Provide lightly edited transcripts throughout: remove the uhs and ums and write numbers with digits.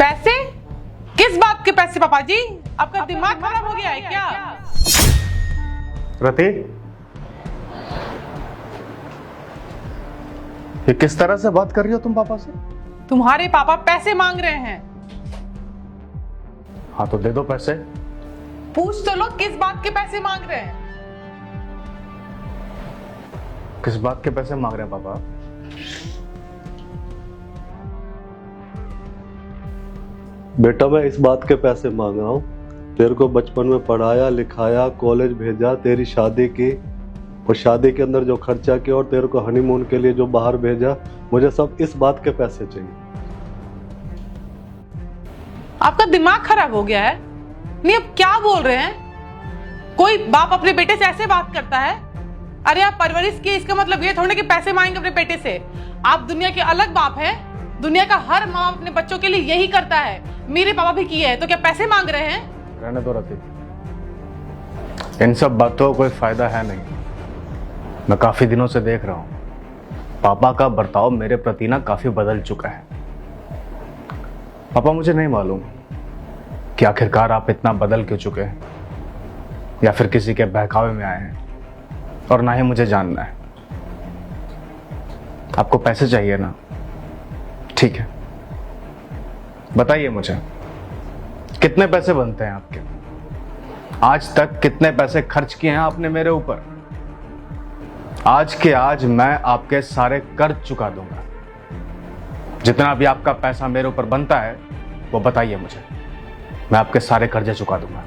पैसे? किस बात के पैसे पापा जी? आपका दिमाग खराब हो गया है क्या? रति, ये किस तरह से बात कर रही हो तुम पापा से? तुम्हारे पापा पैसे मांग रहे हैं। हाँ तो दे दो पैसे। पूछ तो लो किस बात के पैसे मांग रहे हैं। किस बात के पैसे मांग रहे हैं पापा? बेटा मैं इस बात के पैसे मांग रहा हूँ, तेरे को बचपन में पढ़ाया लिखाया, कॉलेज भेजा, तेरी शादी की और शादी के अंदर जो खर्चा किया और तेरे को हनीमून के लिए जो बाहर भेजा, मुझे सब इस बात के पैसे चाहिए। आपका दिमाग खराब हो गया है? नहीं, अब क्या बोल रहे हैं? कोई बाप अपने बेटे से ऐसे बात करता है? अरे आप परवरिश की, इसका मतलब ये थोड़ा कि पैसे मांगेंगे अपने बेटे से। आप दुनिया के अलग बाप हैं। दुनिया का हर माँ अपने बच्चों के लिए यही करता है। मेरे पापा भी किए हैं, तो क्या पैसे मांग रहे हैं? रहने दो रति, इन सब बातों का कोई फायदा है नहीं। मैं काफी दिनों से देख रहा हूँ पापा का बर्ताव मेरे प्रति ना काफी बदल चुका है। पापा मुझे नहीं मालूम कि आखिरकार आप इतना बदल क्यों चुके हैं, या फिर किसी के बहकावे में आए हैं, और ना ही मुझे जानना है। आपको पैसे चाहिए ना, ठीक है, बताइए मुझे कितने पैसे बनते हैं आपके? आज तक कितने पैसे खर्च किए हैं आपने मेरे ऊपर? आज के आज मैं आपके सारे कर्ज चुका दूंगा। जितना भी आपका पैसा मेरे ऊपर बनता है वो बताइए मुझे, मैं आपके सारे कर्जे चुका दूंगा।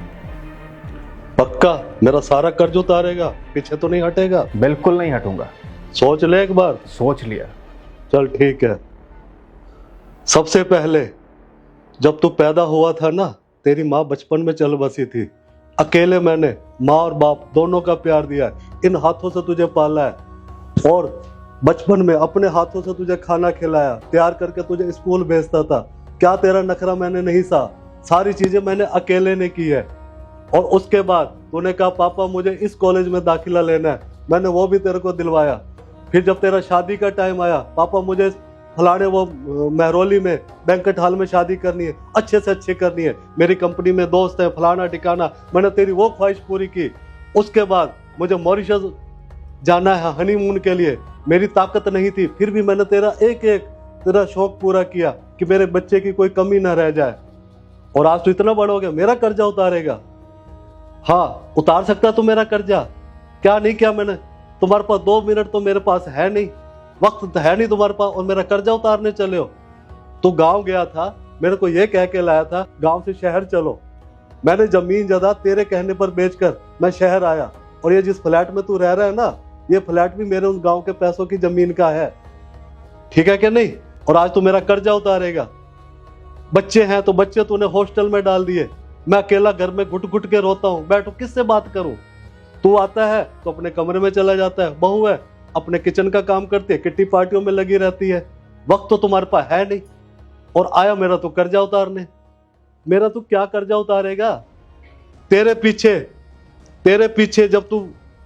पक्का मेरा सारा कर्ज उतारेगा? पीछे तो नहीं हटेगा? बिल्कुल नहीं हटूंगा। सोच ले एक बार। सोच लिया। चल ठीक है। सबसे पहले जब तू पैदा हुआ था ना, तेरी माँ बचपन में चल बसी थी। अकेले मैंने माँ और बाप दोनों का प्यार दिया है। इन हाथों से तुझे पाला है और बचपन में अपने हाथों से तुझे खाना खिलाया, तैयार करके तुझे स्कूल भेजता था। क्या तेरा नखरा मैंने नहीं सहा? सारी चीजें मैंने अकेले ने की है। और उसके बाद तूने कहा पापा मुझे इस कॉलेज में दाखिला लेना है, मैंने वो भी तेरे को दिलवाया। फिर जब तेरा शादी का टाइम आया, पापा मुझे फलाने वो महरौली में बैंकेट हॉल में शादी करनी है, अच्छे से अच्छी करनी है, मेरी कंपनी में दोस्त है, फलाना ठिकाना, मैंने तेरी वो ख्वाहिश पूरी की। उसके बाद मुझे मॉरिशस जाना है हनीमून के लिए, मेरी ताकत नहीं थी, फिर भी मैंने तेरा शौक पूरा किया कि मेरे बच्चे की कोई कमी ना रह जाए। और आज तो इतना बड़ा हो गया, मेरा कर्जा उतारेगा? हाँ उतार सकता तू मेरा कर्जा? क्या नहीं किया मैंने? तुम्हारे पास 2 मिनट तो मेरे पास है नहीं, वक्त तो है नहीं तुम्हारे पास, और मेरा कर्जा उतारने चले हो। तू गांव गया था, मेरे को ये कह के लाया था गांव से शहर चलो। मैंने जमीन जदा तेरे कहने पर बेचकर मैं शहर आया, और ये जिस फ्लैट में तू रह रहा है ना, ये फ्लैट भी मेरे उस गांव के पैसों की जमीन का है, ठीक है कि नहीं? और आज तू मेरा कर्जा उतारेगा? बच्चे हैं तो बच्चे तूने हॉस्टल में डाल दिए, मैं अकेला घर में घुट घुट के रोता हूँ, बैठो किससे बात करूं? तू आता है तो अपने कमरे में चला जाता है, बहू है अपने किचन का काम करती है, किट्टी पार्टियों में लगी रहती है, वक्त तो तुम्हारे पास है नहीं। और आया मेरा तो कर्जा उतारने। मेरा तू क्या कर्जा उतारेगा? तेरे पीछे जब तू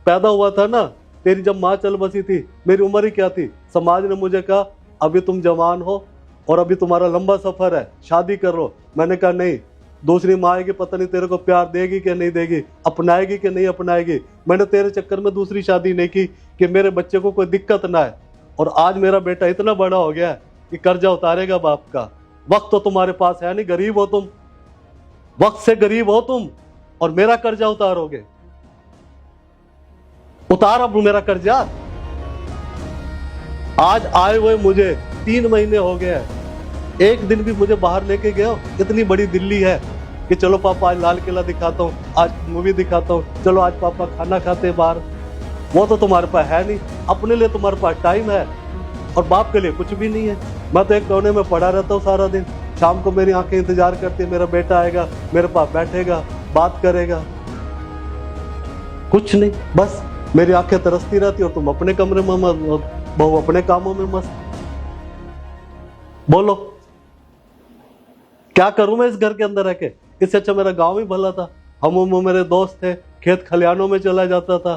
पैदा हुआ था ना, तेरी जब माँ चल बसी थी, मेरी उम्र ही क्या थी? समाज ने मुझे कहा अभी तुम जवान हो और अभी तुम्हारा लंबा सफर है, शादी कर लो। मैंने कहा नहीं, दूसरी माँ आएगी, पता नहीं तेरे को प्यार देगी कि नहीं देगी, अपनाएगी कि नहीं अपनाएगी। मैंने तेरे चक्कर में दूसरी शादी नहीं की कि मेरे बच्चे को कोई दिक्कत ना है। और आज मेरा बेटा इतना बड़ा हो गया है कि कर्जा उतारेगा बाप का। वक्त तो तुम्हारे पास है नहीं, गरीब हो तुम, वक्त से गरीब हो तुम, और मेरा कर्जा उतारोगे? उतार अब मेरा कर्जा। आज आए हुए मुझे 3 महीने हो गए हैं, एक दिन भी मुझे बाहर लेके गया? इतनी बड़ी दिल्ली है कि चलो पापा आज लाल किला दिखाता हूँ, आज मूवी दिखाता हूँ, चलो आज पापा खाना खाते हैं बाहर। वो तो तुम्हारे पास है नहीं। अपने लिए तुम्हारे पास टाइम है और बाप के लिए कुछ भी नहीं है। मैं तो एक कोने में पड़ा रहता हूँ सारा दिन, शाम को मेरी आंखें इंतजार करती है, मेरा बेटा आएगा, मेरे पास बैठेगा, बात करेगा, कुछ नहीं, बस मेरी आंखें तरसती रहती और तुम अपने कमरे में मस्त, बहू अपने कामों में मस्त। बोलो क्या करूं मैं इस घर के अंदर रह के? इससे अच्छा मेरा गांव ही भला था। हम मेरे दोस्त थे, खेत खलियानों में चला जाता था,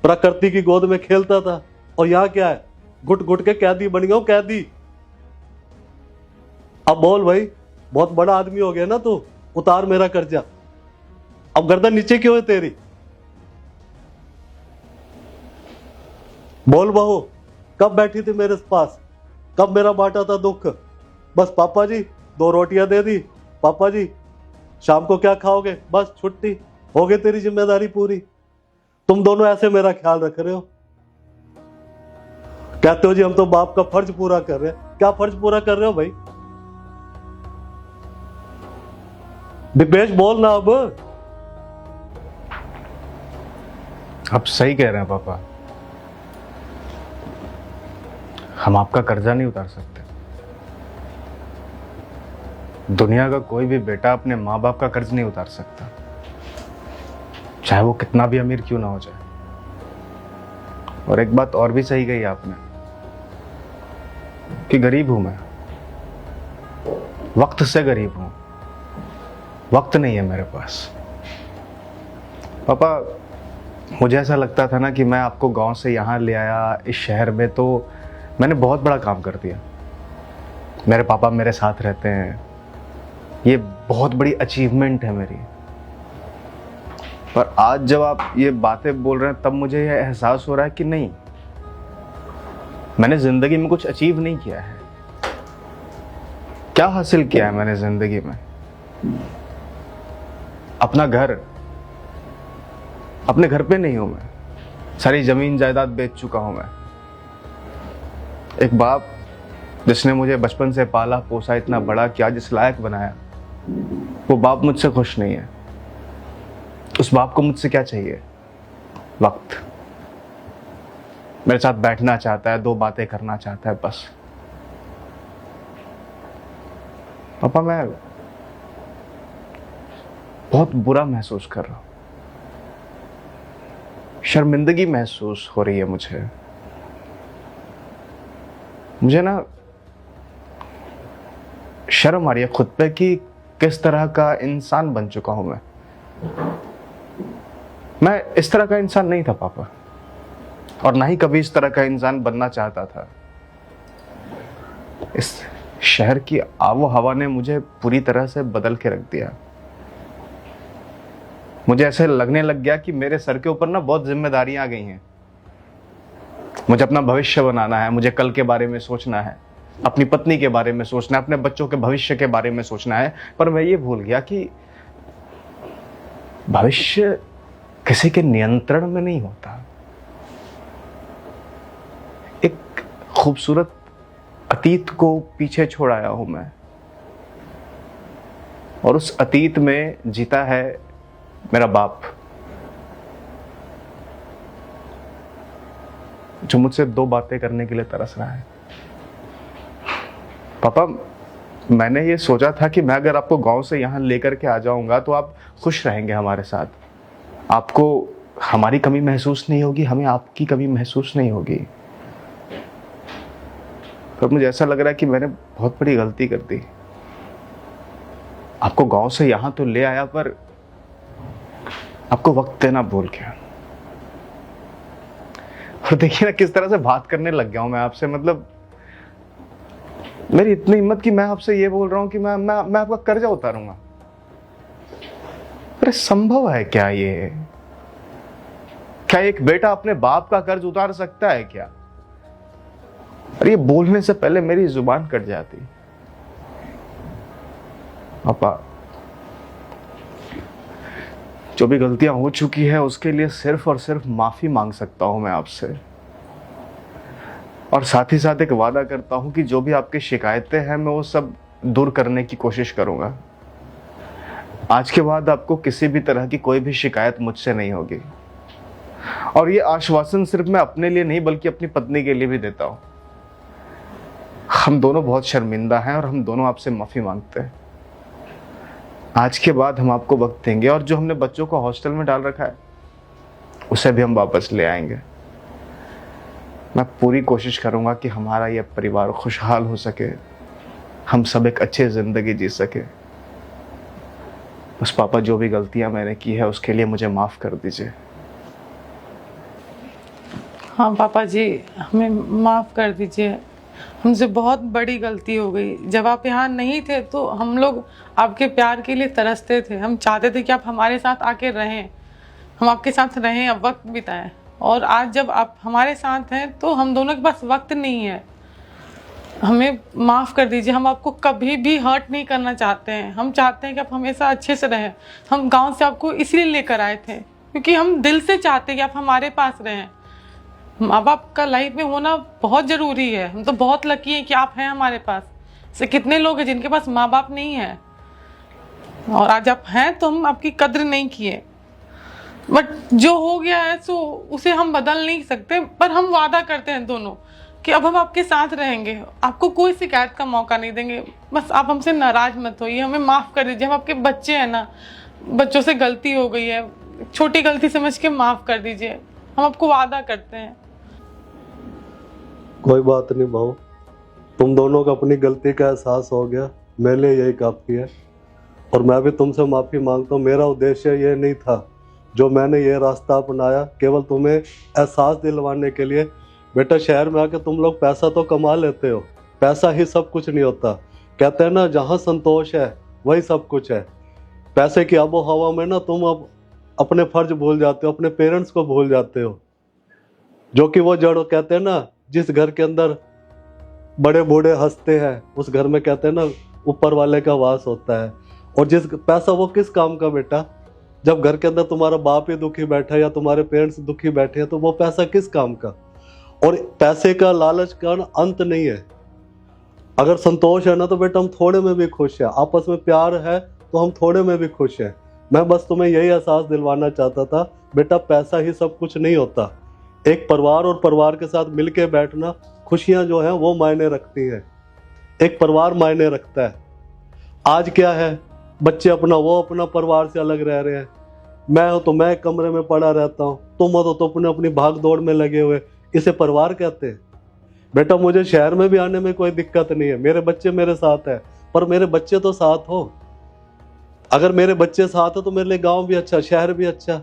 प्रकृति की गोद में खेलता था। और यहाँ क्या है, घुट घुट के कैदी बन गया हूं, कैदी। अब बोल भाई, बहुत बड़ा आदमी हो गया ना तू, उतार मेरा कर्जा। अब गर्दन नीचे क्यों है तेरी? बोल बहू, कब बैठी थी मेरे पास, कब मेरा बांटा था दुख? बस पापा जी 2 रोटियां दे दी, पापा जी शाम को क्या खाओगे, बस छुट्टी, हो गई तेरी जिम्मेदारी पूरी। तुम दोनों ऐसे मेरा ख्याल रख रहे हो, कहते हो जी हम तो बाप का फर्ज पूरा कर रहे हैं। क्या फर्ज पूरा कर रहे हो भाई? दीपेश बोल ना आप सही कह रहे हैं पापा, हम आपका कर्जा नहीं उतार सकते। दुनिया का कोई भी बेटा अपने माँ बाप का कर्ज नहीं उतार सकता, चाहे वो कितना भी अमीर क्यों ना हो जाए। और एक बात और भी सही कही आपने कि गरीब हूं मैं, वक्त से गरीब हूं, वक्त नहीं है मेरे पास। पापा, मुझे ऐसा लगता था ना कि मैं आपको गांव से यहाँ ले आया इस शहर में तो मैंने बहुत बड़ा काम कर दिया। मेरे पापा मेरे साथ रहते हैं, ये बहुत बड़ी अचीवमेंट है मेरी। पर आज जब आप ये बातें बोल रहे हैं तब मुझे ये एहसास हो रहा है कि नहीं, मैंने जिंदगी में कुछ अचीव नहीं किया है। क्या हासिल किया है मैंने जिंदगी में? अपना घर, अपने घर पे नहीं हूं मैं, सारी जमीन जायदाद बेच चुका हूं मैं। एक बाप जिसने मुझे बचपन से पाला पोसा, इतना बड़ा किया, जिस लायक बनाया, वो बाप मुझसे खुश नहीं है। उस बाप को मुझसे क्या चाहिए? वक्त। मेरे साथ बैठना चाहता है, 2 बातें करना चाहता है, बस। पापा, मैं बहुत बुरा महसूस कर रहा हूं, शर्मिंदगी महसूस हो रही है मुझे ना शर्म आ रही है खुद पे कि किस तरह का इंसान बन चुका हूं मैं इस तरह का इंसान नहीं था पापा, और ना ही कभी इस तरह का इंसान बनना चाहता था। इस शहर की आबो हवा ने मुझे पूरी तरह से बदल के रख दिया। मुझे ऐसे लगने लग गया कि मेरे सर के ऊपर ना बहुत जिम्मेदारियां आ गई हैं। मुझे अपना भविष्य बनाना है, मुझे कल के बारे में सोचना है, अपनी पत्नी के बारे में सोचना है, अपने बच्चों के भविष्य के बारे में सोचना है। पर मैं ये भूल गया कि भविष्य किसी के नियंत्रण में नहीं होता। एक खूबसूरत अतीत को पीछे छोड़ आया हूं मैं, और उस अतीत में जीता है मेरा बाप, जो मुझसे 2 बातें करने के लिए तरस रहा है। पापा, मैंने ये सोचा था कि मैं अगर आपको गांव से यहां लेकर के आ जाऊंगा तो आप खुश रहेंगे हमारे साथ, आपको हमारी कमी महसूस नहीं होगी, हमें आपकी कमी महसूस नहीं होगी। पर मुझे ऐसा लग रहा है कि मैंने बहुत बड़ी गलती कर दी। आपको गांव से यहां तो ले आया, पर आपको वक्त देना भूल गया। और देखिए ना किस तरह से बात करने लग गया हूं मैं आपसे। मतलब मेरी इतनी हिम्मत कि मैं आपसे ये बोल रहा हूं कि मैं आपका कर्जा उतारूंगा। अरे संभव है क्या ये? क्या एक बेटा अपने बाप का कर्ज उतार सकता है क्या? अरे ये बोलने से पहले मेरी जुबान कट जाती। पापा, जो भी गलतियां हो चुकी है उसके लिए सिर्फ और सिर्फ माफी मांग सकता हूं मैं आपसे, और साथ ही साथ एक वादा करता हूं कि जो भी आपकी शिकायतें हैं मैं वो सब दूर करने की कोशिश करूंगा। आज के बाद आपको किसी भी तरह की कोई भी शिकायत मुझसे नहीं होगी। और ये आश्वासन सिर्फ मैं अपने लिए नहीं बल्कि अपनी पत्नी के लिए भी देता हूं। हम दोनों बहुत शर्मिंदा हैं और हम दोनों आपसे माफी मांगते हैं। आज के बाद हम आपको वक्त देंगे, और जो हमने बच्चों को हॉस्टल में डाल रखा है उसे भी हम वापस ले आएंगे। मैं पूरी कोशिश करूंगा कि हमारा यह परिवार खुशहाल हो सके, हम सब एक अच्छी जिंदगी जी सके। बस पापा, जो भी गलतियां मैंने की है उसके लिए मुझे माफ कर दीजिए। हाँ पापा जी, हमें माफ कर दीजिए। हमसे बहुत बड़ी गलती हो गई। जब आप यहाँ नहीं थे तो हम लोग आपके प्यार के लिए तरसते थे। हम चाहते थे कि आप हमारे साथ आके रहें, हम आपके साथ रहें, अब वक्त बिताएं। और आज जब आप हमारे साथ हैं तो हम दोनों के पास वक्त नहीं है। हमें माफ़ कर दीजिए, हम आपको कभी भी हर्ट नहीं करना चाहते हैं। हम चाहते हैं कि आप हमेशा अच्छे से रहें। हम गांव से आपको इसलिए लेकर आए थे क्योंकि हम दिल से चाहते हैं कि आप हमारे पास रहें। माँ बाप का लाइफ में होना बहुत ज़रूरी है। हम तो बहुत लकी हैं कि आप हैं हमारे पास। ऐसे कितने लोग हैं जिनके पास माँ बाप नहीं है, और आज आप हैं तो हम आपकी कद्र नहीं किए। बट जो हो गया है सो उसे हम बदल नहीं सकते, पर हम वादा करते हैं दोनों कि अब हम आपके साथ रहेंगे, आपको कोई शिकायत का मौका नहीं देंगे। बस आप हमसे नाराज मत होइए, हमें माफ़ कर दीजिए। हम आपके बच्चे हैं ना, बच्चों से गलती हो गई है, छोटी गलती समझ के माफ़ कर दीजिए। हम आपको वादा करते हैं। कोई बात नहीं भाऊ, तुम दोनों को अपनी गलती का एहसास हो गया, मेरे लिए यही काफ़ी है। और मैं भी तुमसे माफ़ी मांगता हूँ। मेरा उद्देश्य ये नहीं था जो मैंने ये रास्ता अपनाया, केवल तुम्हें एहसास दिलवाने के लिए। बेटा, शहर में आके तुम लोग पैसा तो कमा लेते हो, पैसा ही सब कुछ नहीं होता। कहते हैं ना, जहाँ संतोष है वही सब कुछ है। पैसे की आबो हवा में ना तुम अब अपने फर्ज भूल जाते हो, अपने पेरेंट्स को भूल जाते हो, जो कि वो जड़ कहते हैं ना, जिस घर के अंदर बड़े बूढ़े हंसते हैं उस घर में कहते हैं ना ऊपर वाले का वास होता है। और जिस पैसा वो किस काम का बेटा, जब घर के अंदर तुम्हारा बाप ही दुखी बैठा है या तुम्हारे पेरेंट्स दुखी बैठे हैं तो वो पैसा किस काम का। और पैसे का लालच का अंत नहीं है। अगर संतोष है ना तो बेटा हम थोड़े में भी खुश हैं, आपस में प्यार है तो हम थोड़े में भी खुश हैं। मैं बस तुम्हें यही एहसास दिलवाना चाहता था बेटा, पैसा ही सब कुछ नहीं होता। एक परिवार और परिवार के साथ मिलके बैठना, खुशियां जो हैं वो मायने रखती हैं। एक परिवार मायने रखता है। आज क्या है, बच्चे अपना वो अपना परिवार से अलग रह रहे हैं। मैं हूं तो मैं कमरे में पड़ा रहता हूं, तुम हो तो अपने अपनी भाग दौड़ में लगे हुए। इसे परिवार कहते हैं। बेटा, मुझे शहर में भी आने में कोई दिक्कत नहीं है, मेरे बच्चे मेरे साथ है, पर मेरे बच्चे तो साथ हो। अगर मेरे बच्चे साथ हो तो मेरे लिए गांव भी अच्छा, शहर भी अच्छा।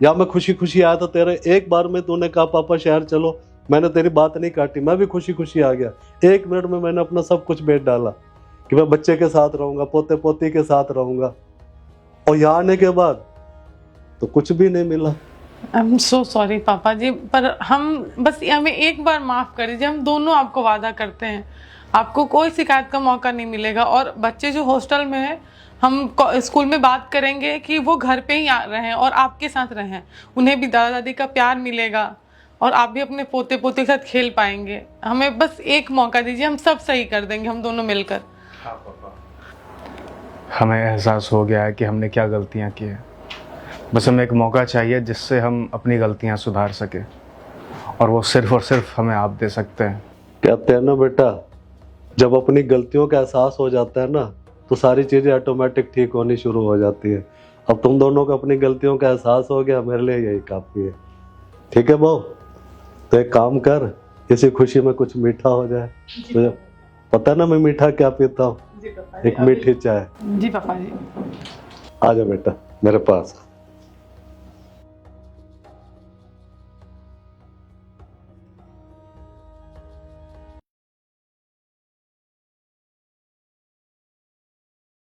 या मैं खुशी खुशी आया तो तेरे एक बार में तूने कहा पापा शहर चलो, मैंने तेरी बात नहीं काटी, मैं भी खुशी खुशी आ गया। 1 मिनट में मैंने अपना सब कुछ बेच डाला कि मैं बच्चे के साथ रहूंगा, पोते पोती के साथ रहूंगा। और यहाँ आने के बाद तो कुछ भी नहीं मिला। आई एम सो सॉरी पापा जी, पर हम बस हमें एक बार माफ़ कर दीजिए। हम दोनों आपको वादा करते हैं आपको कोई शिकायत का मौका नहीं मिलेगा। और बच्चे जो हॉस्टल में हैं, हम स्कूल में बात करेंगे कि वो घर पे ही रहें और आपके साथ रहें। उन्हें भी दादा दादी का प्यार मिलेगा और आप भी अपने पोते पोते के साथ खेल पाएंगे। हमें बस एक मौका दीजिए, हम सब सही कर देंगे, हम दोनों मिलकर। हाँ पापा, हमें एहसास हो गया है कि हमने क्या गलतियाँ की हैं। बस हमें एक मौका चाहिए जिससे हम अपनी गलतियाँ सुधार सके, और वो सिर्फ और सिर्फ हमें आप दे सकते हैं। कहते हैं ना बेटा, जब अपनी गलतियों का एहसास हो जाता है ना तो सारी चीज़ें ऑटोमेटिक ठीक होनी शुरू हो जाती है। अब तुम दोनों को अपनी गलतियों का एहसास हो गया, मेरे लिए यही काफ़ी है। ठीक है बहू, तो एक काम कर, इसी खुशी में कुछ मीठा हो जाए। तुझे पता ना मैं मीठा क्या पीता हूँ, एक मीठी चाय। जी पापा जी। आ जा बेटा मेरे पास।